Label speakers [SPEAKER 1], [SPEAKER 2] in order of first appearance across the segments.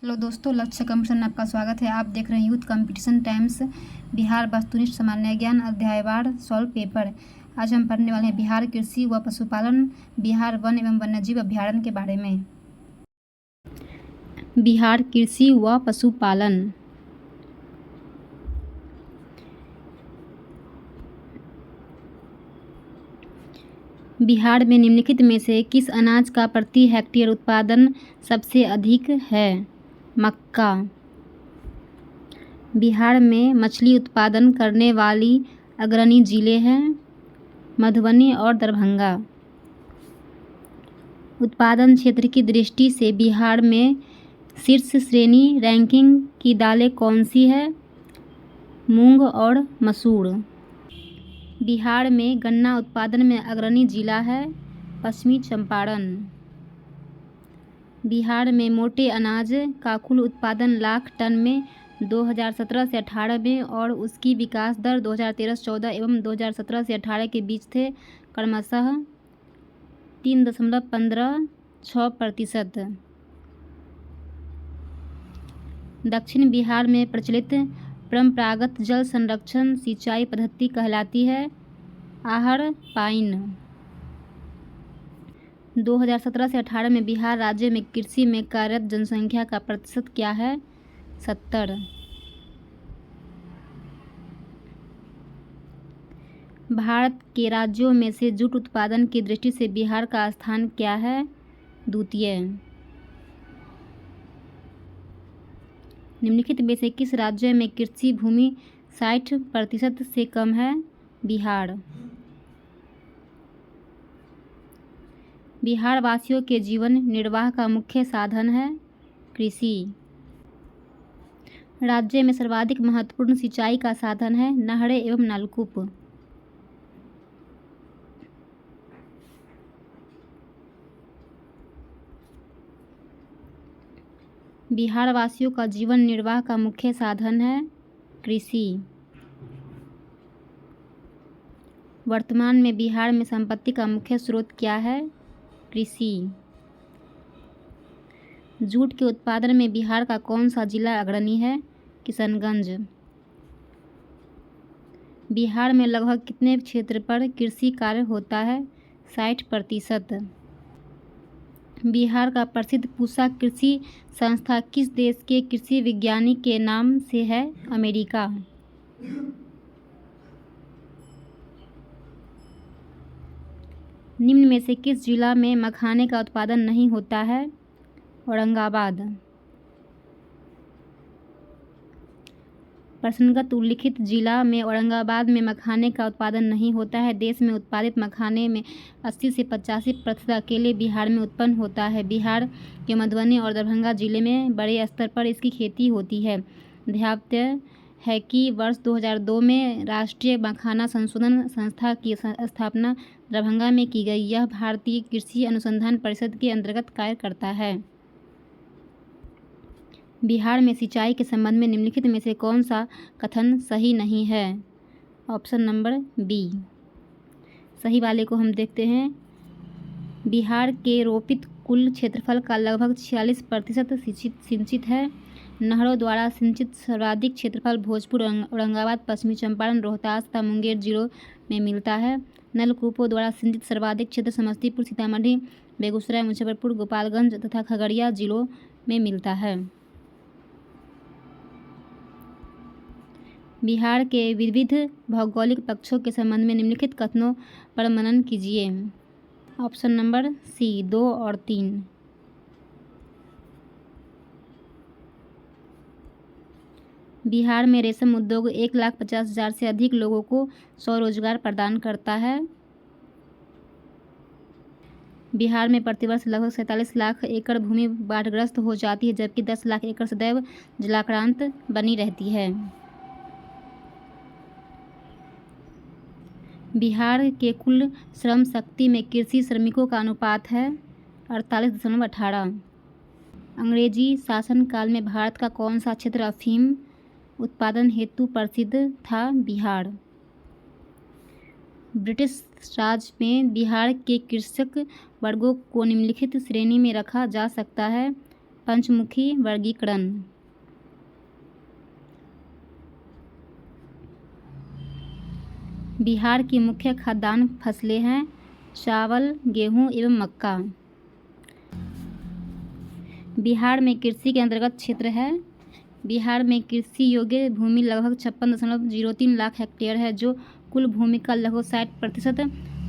[SPEAKER 1] Hello दोस्तों, लक्ष्य competition में आपका स्वागत है। आप देख रहे हैं यूथ कंपटीशन टाइम्स बिहार वस्तुनिष्ठ सामान्य ज्ञान अध्यायवार सॉल्व पेपर। आज हम पढ़ने वाले हैं बिहार कृषि व पशुपालन, बिहार वन एवं वन्यजीव अभ्यारण्य के बारे में। बिहार कृषि व पशुपालन। बिहार में निम्नलिखित में से किस अनाज का प्रति हेक्टेयर उत्पादन सबसे अधिक है? मक्का। बिहार में मछली उत्पादन करने वाली अग्रणी जिले हैं मधुबनी और दरभंगा। उत्पादन क्षेत्र की दृष्टि से बिहार में शीर्ष श्रेणी रैंकिंग की दालें कौन सी है? मूंग और मसूर। बिहार में गन्ना उत्पादन में अग्रणी जिला है पश्चिमी चंपारण। बिहार में मोटे अनाज का कुल उत्पादन लाख टन में 2017 से 18 में और उसकी विकास दर 2013 से 14 एवं 2017 से 18 के बीच थे क्रमशः 3.156%। दक्षिण बिहार में प्रचलित परंपरागत जल संरक्षण सिंचाई पद्धति कहलाती है आहर पाइन। 2017 से 18 में बिहार राज्य में कृषि में कार्यरत जनसंख्या का प्रतिशत क्या है? 70। भारत के राज्यों में से जूट उत्पादन की दृष्टि से बिहार का स्थान क्या है? द्वितीय। निम्नलिखित में से किस राज्य में कृषि भूमि 60% से कम है? बिहार। बिहार वासियों के जीवन निर्वाह का मुख्य साधन है कृषि। राज्य में सर्वाधिक महत्वपूर्ण सिंचाई का साधन है नहरें एवं नलकूप। बिहार वासियों का जीवन निर्वाह का मुख्य साधन है कृषि। वर्तमान में बिहार में संपत्ति का मुख्य स्रोत क्या है? कृषि। जूट के उत्पादन में बिहार का कौन सा जिला अग्रणी है? किशनगंज। बिहार में लगभग कितने क्षेत्र पर कृषि कार्य होता है? 60%। बिहार का प्रसिद्ध पूसा कृषि संस्था किस देश के कृषि विज्ञानी के नाम से है? अमेरिका। निम्न में से किस जिला में मखाने का उत्पादन नहीं होता है? औरंगाबाद। प्रश्नगत उल्लिखित जिला में औरंगाबाद में मखाने का उत्पादन नहीं होता है। देश में उत्पादित मखाने में 80 से 85% अकेले बिहार में उत्पन्न होता है। बिहार के मधुबनी और दरभंगा जिले में बड़े स्तर पर इसकी खेती होती है। ध्यातव्य है कि वर्ष 2002 में राष्ट्रीय मखाना संशोधन संस्था की स्थापना दरभंगा में की गई। यह भारतीय कृषि अनुसंधान परिषद के अंतर्गत कार्य करता है। बिहार में सिंचाई के संबंध में निम्नलिखित में से कौन सा कथन सही नहीं है? Option number B. सही वाले को हम देखते हैं। बिहार के रोपित कुल क्षेत्रफल का लगभग 46% सिंचित है। नहरों द्वारा सिंचित सर्वाधिक क्षेत्रफल भोजपुर, औरंगाबाद, पश्चिमी चंपारण, रोहतास तथा मुंगेर जिलों में मिलता है। नलकूपों द्वारा सिंचित सर्वाधिक क्षेत्र समस्तीपुर, सीतामढ़ी, बेगूसराय, मुजफ्फरपुर, गोपालगंज तथा खगड़िया जिलों में मिलता है। बिहार के विविध भौगोलिक पक्षों के संबंध में निम्नलिखित कथनों पर मनन कीजिए। ऑप्शन नंबर सी 2 और 3। बिहार में रेशम उद्योग 1,50,000 से अधिक लोगों को स्वरोजगार प्रदान करता है। बिहार में प्रतिवर्ष लगभग 47 लाख एकड़ भूमि बाढ़ग्रस्त हो जाती है, जबकि 10 लाख एकड़ सदैव जलाक्रांत बनी रहती है। बिहार के कुल श्रम शक्ति में कृषि श्रमिकों का अनुपात है 48.18। अंग्रेजी शासनकाल में भारत का कौन सा क्षेत्र अफीम उत्पादन हेतु प्रसिद्ध था? बिहार। ब्रिटिश राज में बिहार के कृषक वर्गों को निम्नलिखित श्रेणी में रखा जा सकता है। पंचमुखी वर्गीकरण। बिहार की मुख्य खाद्यान्न फसलें हैं चावल, गेहूं एवं मक्का। बिहार में कृषि के अंतर्गत क्षेत्र है। बिहार में कृषि योग्य भूमि लगभग 56.03 लाख हेक्टेयर है, जो कुल भूमि का लगभग 60%,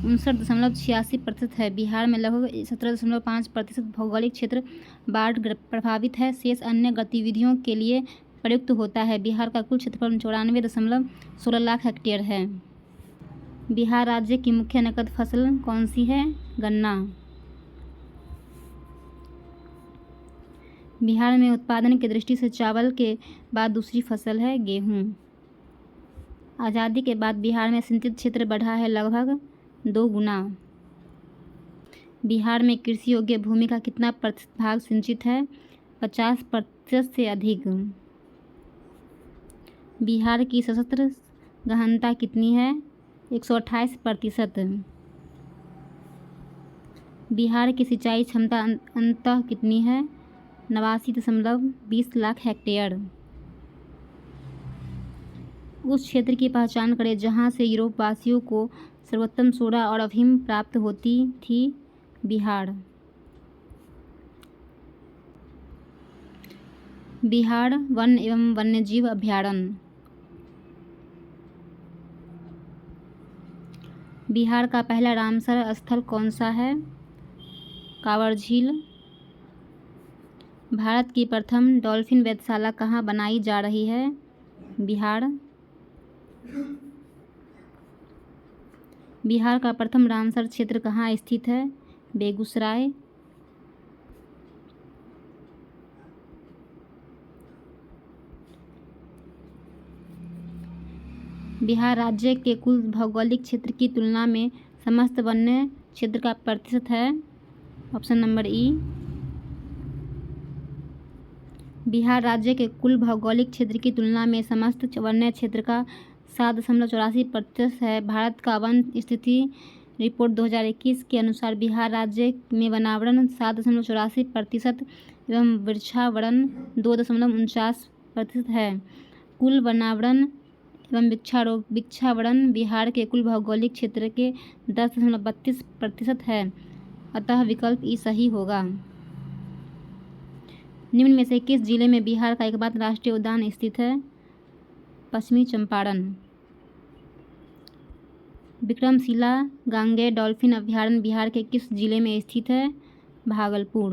[SPEAKER 1] 59.86% है। बिहार में लगभग 17.5% भौगोलिक क्षेत्र बाढ़ प्रभावित है, शेष अन्य गतिविधियों के लिए प्रयुक्त होता है। बिहार का कुल क्षेत्रफल 94.16 लाख हेक्टेयर है। बिहार राज्य की मुख्य नकद फसल कौन सी है? गन्ना। बिहार में उत्पादन की दृष्टि से चावल के बाद दूसरी फसल है गेहूं। आज़ादी के बाद बिहार में सिंचित क्षेत्र बढ़ा है लगभग 2 गुना। बिहार में कृषि योग्य भूमि का कितना प्रतिशत भाग सिंचित है? 50% से अधिक। बिहार की सशस्त्र गहनता कितनी है? 128%। बिहार की सिंचाई क्षमता अंततः कितनी है? 89.20 लाख हेक्टेयर। उस क्षेत्र की पहचान करें जहां से यूरोपवासियों को सर्वोत्तम सोडा और अफीम प्राप्त होती थी। बिहार। बिहार वन एवं वन्यजीव अभयारण्य। बिहार का पहला रामसर स्थल कौन सा है? कांवर झील। भारत की प्रथम डॉल्फिन वेधशाला कहाँ बनाई जा रही है? बिहार। बिहार का प्रथम रामसर क्षेत्र कहाँ स्थित है? बेगूसराय। बिहार राज्य के कुल भौगोलिक क्षेत्र की तुलना में समस्त वन्य क्षेत्र का प्रतिशत है? ऑप्शन नंबर ई। बिहार राज्य के कुल भौगोलिक क्षेत्र की तुलना में समस्त वन्य क्षेत्र का 7.84% है। भारत का वन स्थिति रिपोर्ट 2021 के अनुसार बिहार राज्य में वनावरण 7.84% एवं वृक्षावरण 2.49% है। कुल वनावरण एवं वृक्षावरण बिहार के कुल भौगोलिक क्षेत्र के 10.32% है, अतः विकल्प ई सही होगा। निम्न में से किस जिले में बिहार का एकमात्र राष्ट्रीय उद्यान स्थित है? पश्चिमी चंपारण। विक्रमशिला गांगेय डॉल्फिन अभयारण्य बिहार के किस जिले में स्थित है? भागलपुर।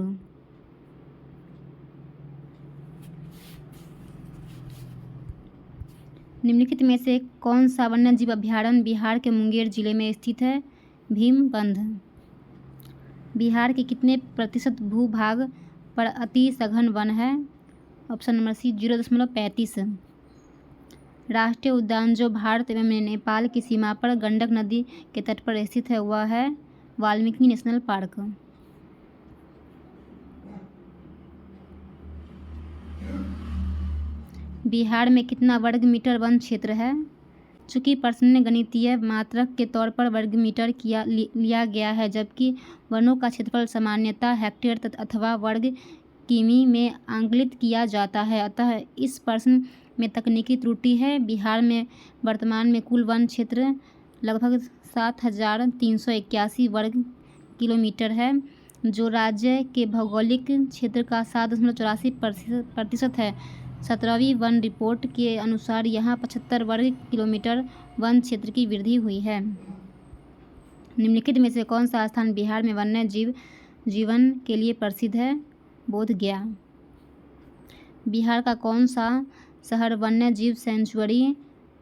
[SPEAKER 1] निम्नलिखित में से कौन सा वन्यजीव अभयारण्य बिहार के मुंगेर जिले में स्थित है? भीमबंध। बिहार के कितने प्रतिशत भूभाग पर अति सघन वन है? Option number C 0.35। राष्ट्रीय उद्यान जो भारत एवं नेपाल की सीमा पर गंडक नदी के तट पर स्थित है वह है वाल्मीकि नेशनल पार्क। बिहार में कितना वर्ग मीटर वन क्षेत्र है? चूँकि प्रश्न में गणितीय मात्रक के तौर पर वर्ग मीटर लिया गया है, जबकि वनों का क्षेत्रफल सामान्यतः हेक्टेयर अथवा वर्ग किमी में आंकलित किया जाता है, अतः इस प्रश्न में तकनीकी त्रुटि है। बिहार में वर्तमान में कुल वन क्षेत्र लगभग 7,381 वर्ग किलोमीटर है, जो राज्य के भौगोलिक क्षेत्र का 7.84% है। 17वीं वन रिपोर्ट के अनुसार यहाँ 75 वर्ग किलोमीटर वन क्षेत्र की वृद्धि हुई है। निम्नलिखित में से कौन सा स्थान बिहार में वन्य जीवन के लिए प्रसिद्ध है? बोधगया। बिहार का कौन सा शहर वन्य जीव सेंचुरी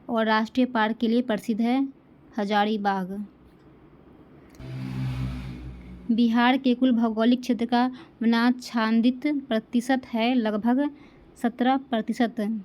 [SPEAKER 1] और राष्ट्रीय पार्क के लिए प्रसिद्ध है? हजारीबाग। बिहार के कुल भौगोलिक क्षेत्र का वनाच्छादित प्रतिशत है लगभग 17%।